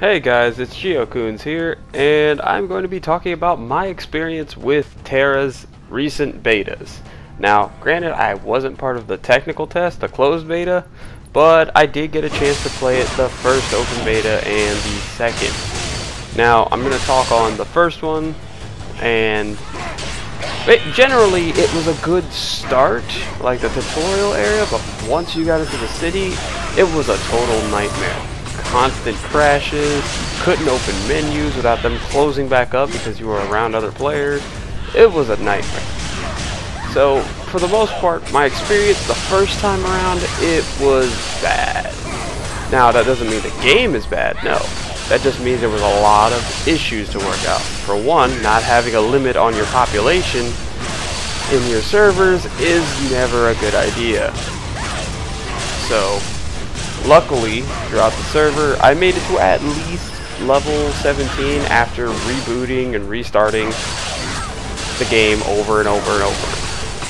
Hey guys, it's GioKunz here, and I'm going to be talking about my experience with Tera's recent betas. Now, granted, I wasn't part of the technical test, the closed beta, but I did get a chance to play it the first open beta and the second. Now, I'm going to talk on the first one, and generally it was a good start, like the tutorial area, but once you got into the city, it was a total nightmare. Constant crashes, couldn't open menus without them closing back up because you were around other players. It was a nightmare. So, for the most part, my experience the first time around, it was bad. Now, that doesn't mean the game is bad, no. That just means there was a lot of issues to work out. For one, not having a limit on your population in your servers is never a good idea. So, luckily, throughout the server, I made it to at least level 17 after rebooting and restarting the game over and over and over.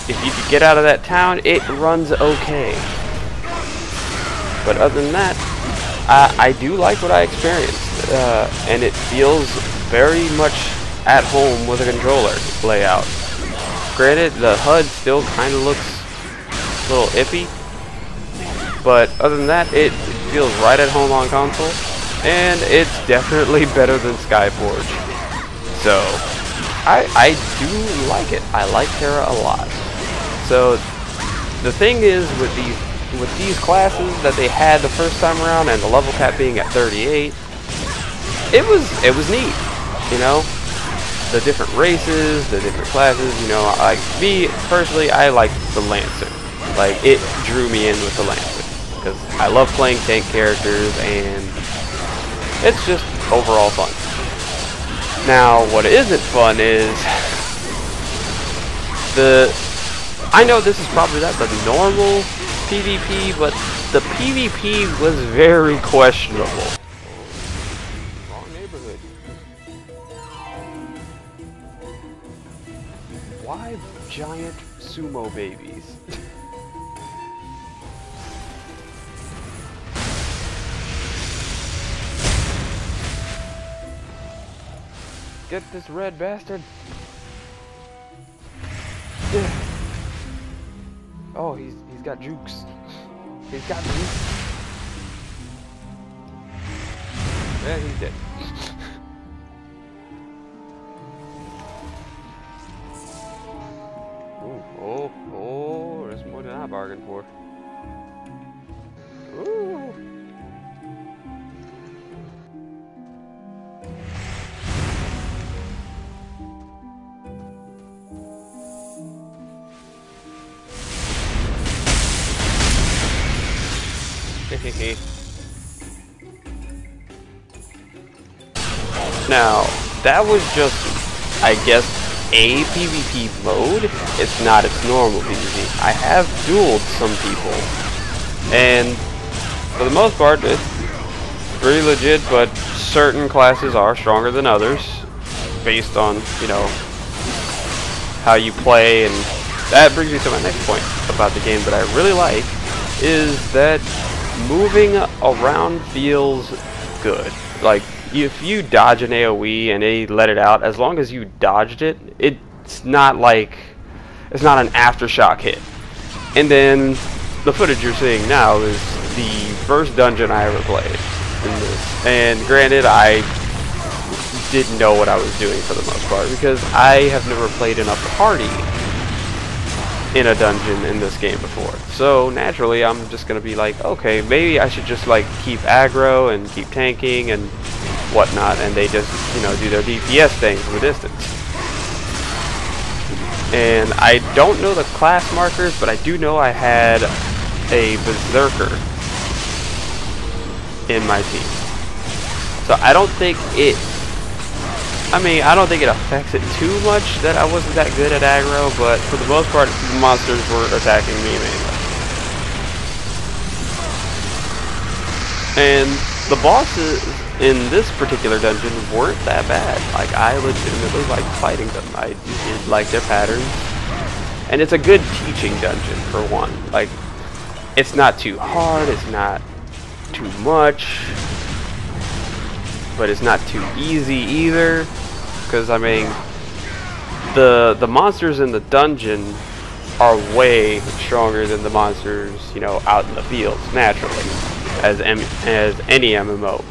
If you could get out of that town, it runs okay. But other than that, I do like what I experienced, and it feels very much at home with a controller layout. Granted, the HUD still kind of looks a little iffy, but other than that, it feels right at home on console, and it's definitely better than Skyforge. So, I do like it. I like Tera a lot. So, the thing is with these classes that they had the first time around, and the level cap being at 38, it was neat. You know, the different races, the different classes. You know, like me personally, I like the Lancer. Like, it drew me in with the Lancer, because I love playing tank characters, and it's just overall fun. Now, what isn't fun is I know this is probably not the normal PvP, but the PvP was very questionable. Wrong neighborhood. Why giant sumo babies? Get this red bastard. Yeah. Oh, he's got jukes. He's got jukes. Yeah, he's dead. Oh, there's more than I bargained for. Ooh. Now, that was just, I guess, a PvP mode. It's not its normal PvP. I have dueled some people, and for the most part, it's pretty legit, but certain classes are stronger than others, based on, you know, how you play, and that brings me to my next point about the game that I really like, is that moving around feels good. Like, if you dodge an AoE and they let it out, as long as you dodged it, it's not like, it's not an aftershock hit. And then the footage you're seeing now is the first dungeon I ever played in this. And granted, I didn't know what I was doing for the most part, because I have never played in a party in a dungeon in this game before. So naturally, I'm just gonna be like, okay, maybe I should just like keep aggro and keep tanking and whatnot, and they just, you know, do their DPS thing from a distance. And I don't know the class markers, but I do know I had a Berserker in my team. So I don't think it affects it too much that I wasn't that good at aggro, but for the most part, monsters were attacking me mainly. And the bosses in this particular dungeon weren't that bad. Like, I legitimately liked fighting them. I did like their patterns. And it's a good teaching dungeon, for one. Like, it's not too hard, it's not too much. but it's not too easy either, because I mean the monsters in the dungeon are way stronger than the monsters, you know, out in the fields naturally, as any MMO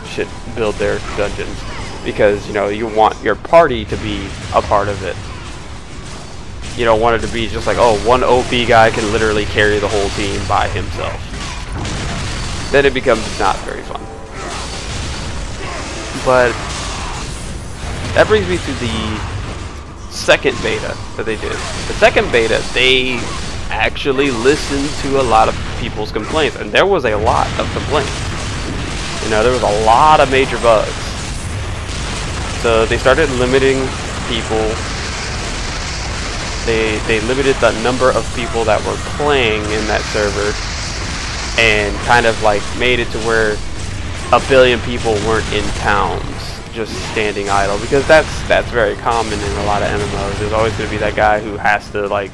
should build their dungeons, because you know you want your party to be a part of it. You don't want it to be just like, oh, one OP guy can literally carry the whole team by himself. Then it becomes not very fun. But that brings me to the second beta that they did. The second beta, they actually listened to a lot of people's complaints, and there was a lot of complaints. You know, there was a lot of major bugs. So they started limiting people. They limited the number of people that were playing in that server, and kind of like made it to where 1 billion people weren't in towns just standing idle, because that's very common in a lot of MMOs. There's always going to be that guy who has to like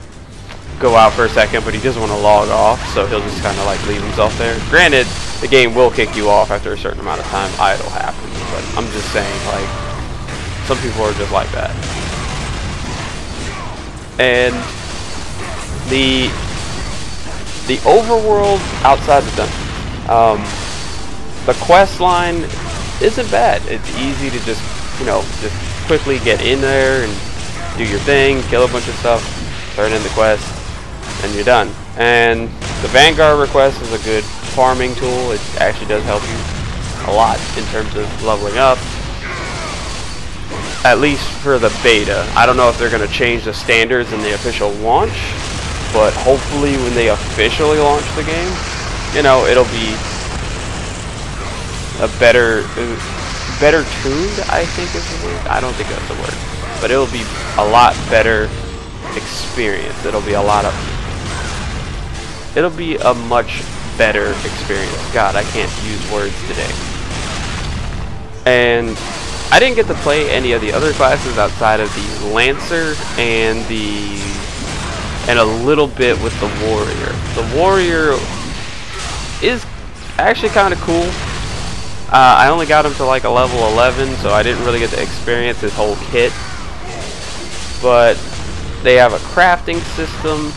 go out for a second, but he doesn't want to log off, so he'll just kind of like leave himself there. Granted, the game will kick you off after a certain amount of time idle happens, but I'm just saying, like, some people are just like that. And the overworld outside the dungeon, the quest line isn't bad. It's easy to just, you know, just quickly get in there and do your thing, kill a bunch of stuff, turn in the quest, and you're done. And the Vanguard request is a good farming tool. It actually does help you a lot in terms of leveling up, at least for the beta. I don't know if they're going to change the standards in the official launch, but hopefully when they officially launch the game, you know, it'll be a better tuned, I think is the word. I don't think that's the word, but it'll be a lot better experience. It'll be a much better experience. God, I can't use words today. And I didn't get to play any of the other classes outside of the Lancer and a little bit with the Warrior. The Warrior is actually kind of cool. I only got him to like a level 11, so I didn't really get to experience his whole kit. But they have a crafting system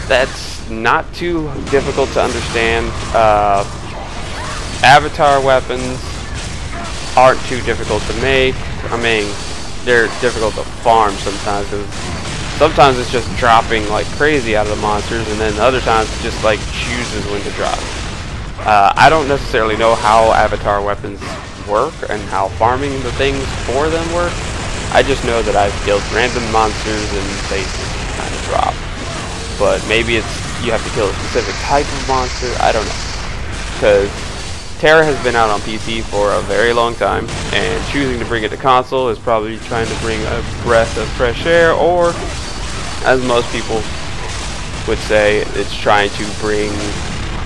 that's not too difficult to understand. Avatar weapons aren't too difficult to make. I mean, they're difficult to farm sometimes, because sometimes it's just dropping like crazy out of the monsters, and then other times it just like chooses when to drop. I don't necessarily know how avatar weapons work and how farming the things for them work. I just know that I've killed random monsters and they just kind of drop. But maybe it's you have to kill a specific type of monster. I don't know. Because Tera has been out on PC for a very long time, and choosing to bring it to console is probably trying to bring a breath of fresh air, or as most people would say, it's trying to bring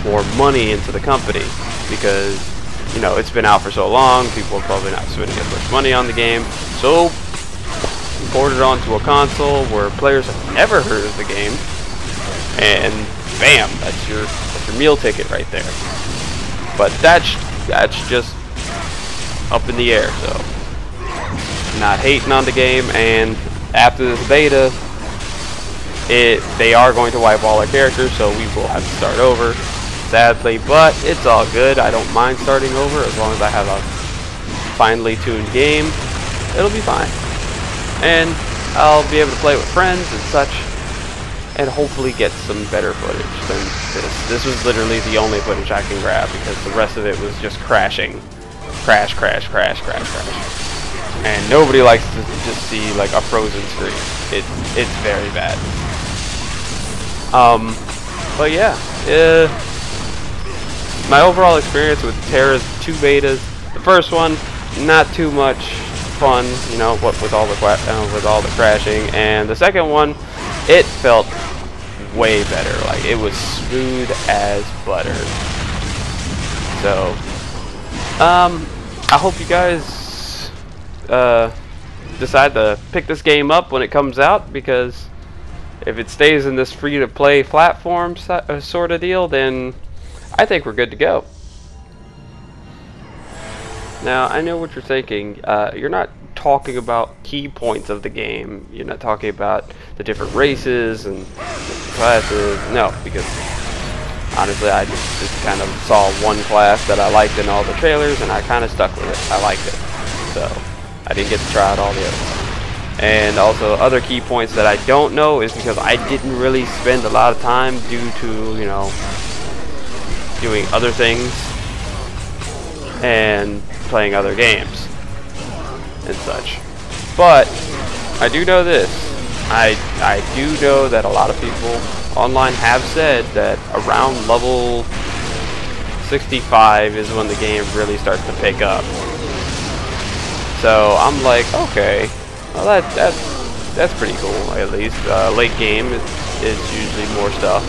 more money into the company, because, you know, it's been out for so long, people are probably not spending as much money on the game, so port it onto a console where players have never heard of the game, and bam, that's your meal ticket right there. But that's just up in the air, so not hating on the game. And after this beta, they are going to wipe all our characters, so we will have to start over, sadly, but it's all good. I don't mind starting over as long as I have a finely tuned game. It'll be fine, and I'll be able to play with friends and such, and hopefully get some better footage than this. This was literally the only footage I can grab, because the rest of it was just crashing. Crash, crash, crash, crash, crash. And nobody likes to just see like a frozen screen. It's very bad. But yeah, my overall experience with Tera's 2 betas. The first one, not too much fun, you know, with all the crashing, and the second one, it felt way better. Like, it was smooth as butter. So, I hope you guys decide to pick this game up when it comes out, because if it stays in this free-to-play platform sort of deal, then I think we're good to go. Now, I know what you're thinking. You're not talking about key points of the game. You're not talking about the different races and different classes. No, because honestly, I just kind of saw one class that I liked in all the trailers, and I kind of stuck with it. I liked it. So, I didn't get to try out all the others. And also, other key points that I don't know is because I didn't really spend a lot of time due to, you know, doing other things and playing other games and such. But I do know this. I do know that a lot of people online have said that around level 65 is when the game really starts to pick up. So I'm like, okay, well that's pretty cool. At least late game is usually more stuff.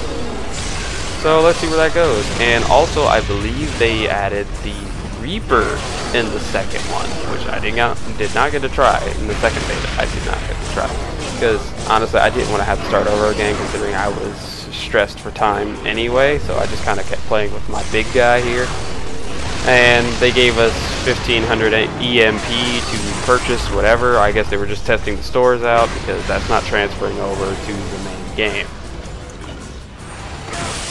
So let's see where that goes. And also, I believe they added the Reaper in the second one, which I did not get to try in the second beta. I did not get to try because honestly, I didn't want to have to start over again, considering I was stressed for time anyway. So I just kind of kept playing with my big guy here. And they gave us 1500 EMP to purchase whatever. I guess they were just testing the stores out because that's not transferring over to the main game.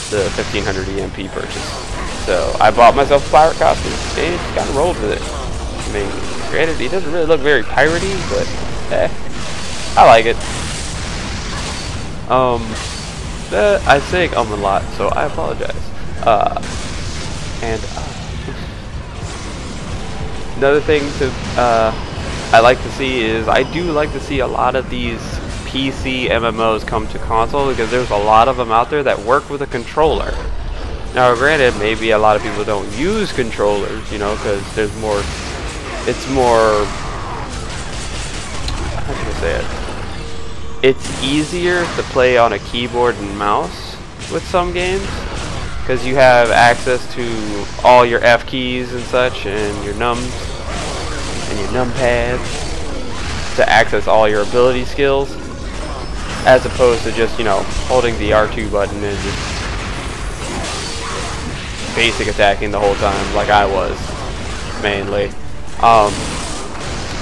The 1500 EMP purchase. So I bought myself a pirate costume and just kind of rolled with it. I mean, granted, he doesn't really look very piratey, but I like it. I say a lot, so I apologize. Another thing I like to see is I do like to see a lot of these PC MMOs come to console, because there's a lot of them out there that work with a controller. Now, granted, maybe a lot of people don't use controllers, you know, because there's more. It's more. How should I say it? It's easier to play on a keyboard and mouse with some games, because you have access to all your F keys and such, and your nums and your numpads to access all your ability skills, as opposed to just, you know, holding the R2 button and just basic attacking the whole time like I was mainly.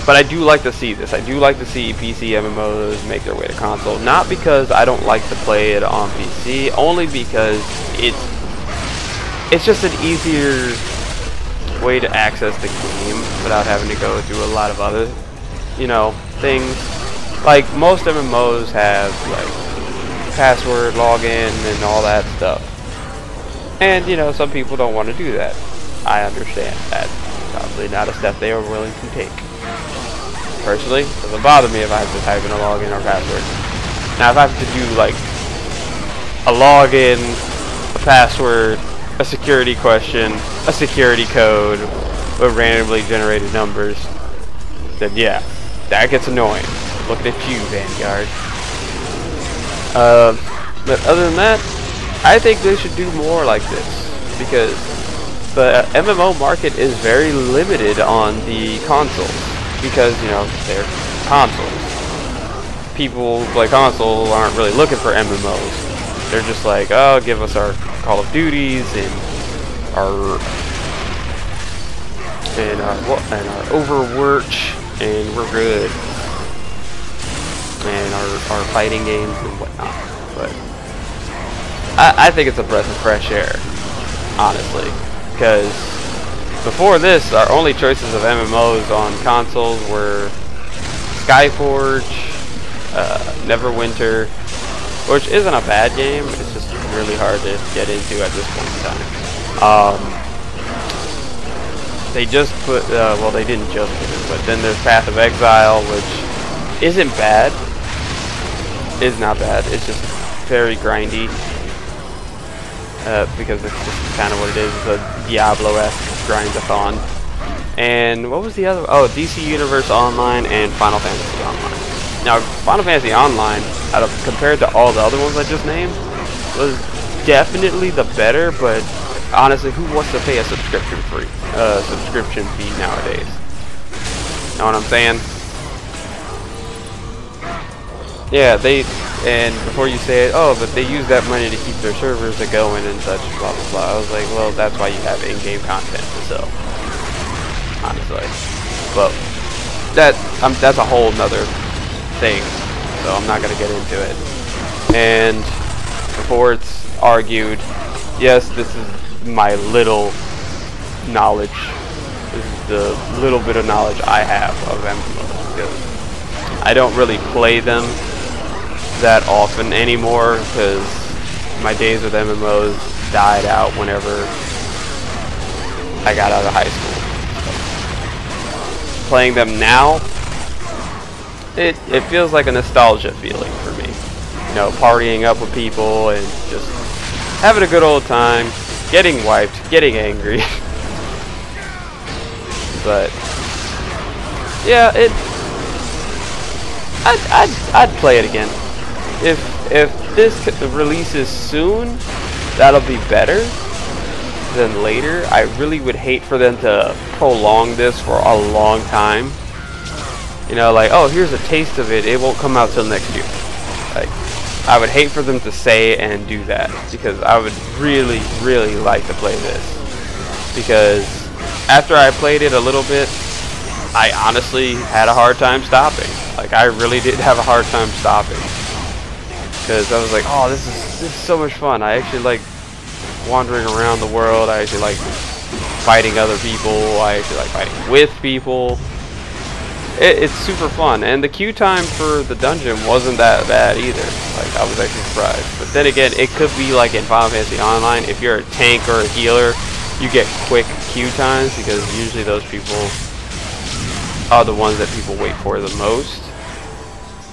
But I do like to see this. I do like to see PC MMOs make their way to console, not because I don't like to play it on PC, only because it's just an easier way to access the game without having to go through a lot of other, you know, things. Like most MMOs have like password, login, and all that stuff. And, you know, some people don't want to do that. I understand. That's probably not a step they are willing to take. Personally, it doesn't bother me if I have to type in a login or password. Now, if I have to do, like, a login, a password, a security question, a security code, with randomly generated numbers, then yeah, that gets annoying. Looking at you, Vanguard. But other than that, I think they should do more like this, because the MMO market is very limited on the consoles, because, you know, they're consoles. People who play console aren't really looking for MMOs. They're just like, oh, give us our Call of Duties and our Overwatch, and we're good, and our fighting games and whatnot. But I think it's a breath of fresh air, honestly, because before this, our only choices of MMOs on consoles were Skyforge, Neverwinter, which isn't a bad game, it's just really hard to get into at this point in time. They just put, well, they didn't just put it, but then there's Path of Exile, which isn't bad, is not bad, it's just very grindy. Because it's just kind of what it is. It's a Diablo-esque grind-a-thon. And what was the other? Oh, DC Universe Online and Final Fantasy Online. Now, Final Fantasy Online, compared to all the other ones I just named, was definitely the better. But honestly, who wants to pay a subscription fee nowadays? Know what I'm saying? Yeah, and before you say it, oh, but they use that money to keep their servers going and such, blah blah blah. I was like, well, that's why you have in-game content to sell. honestly. But that's a whole nother thing, so I'm not gonna get into it. And before it's argued, yes, this is my little knowledge. This is the little bit of knowledge I have of MMOs, because I don't really play them that often anymore, because my days with MMOs died out whenever I got out of high school. So, playing them now, it feels like a nostalgia feeling for me. You know, partying up with people and just having a good old time, getting wiped, getting angry. But yeah, I'd play it again. If this releases soon, that'll be better than later. I really would hate for them to prolong this for a long time. You know, like, oh, here's a taste of it. It won't come out till next year. Like, I would hate for them to say and do that, because I would really, really like to play this. Because after I played it a little bit, I honestly had a hard time stopping. Like, I really did have a hard time stopping. Because I was like, oh, this is so much fun. I actually like wandering around the world. I actually like fighting other people. I actually like fighting with people. It's super fun. And the queue time for the dungeon wasn't that bad either. Like, I was actually surprised. But then again, it could be like in Final Fantasy Online, if you're a tank or a healer, you get quick queue times, because usually those people are the ones that people wait for the most,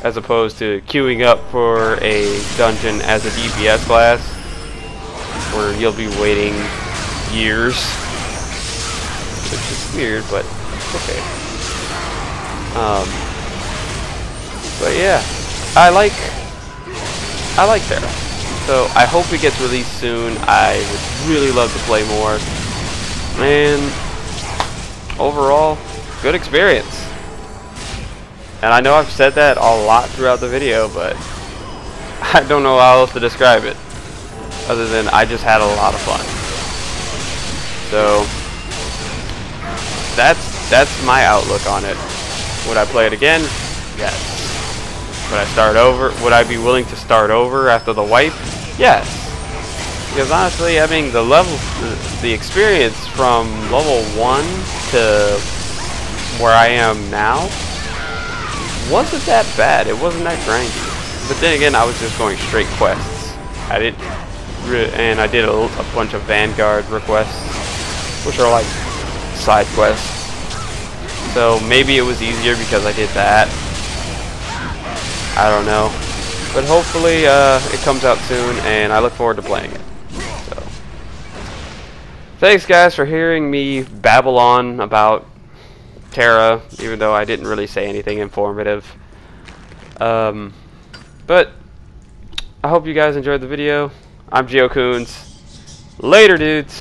as opposed to queuing up for a dungeon as a DPS class, where you'll be waiting years, which is weird, but okay. But yeah, I like Tera. So I hope it gets released soon. I would really love to play more. And overall, good experience. And I know I've said that a lot throughout the video, but I don't know how else to describe it, other than I just had a lot of fun. So that's my outlook on it. Would I play it again? Yes. Would I start over? Would I be willing to start over after the wipe? Yes. Because honestly, I mean, the experience from level 1 to where I am now wasn't that bad. It wasn't that grindy. But then again, I was just going straight quests. I did a bunch of Vanguard requests, which are like side quests. So maybe it was easier because I did that. I don't know. But hopefully it comes out soon, and I look forward to playing it. So, thanks guys for hearing me babble on about Tera, even though I didn't really say anything informative. But I hope you guys enjoyed the video. I'm GioKunz. Later, dudes.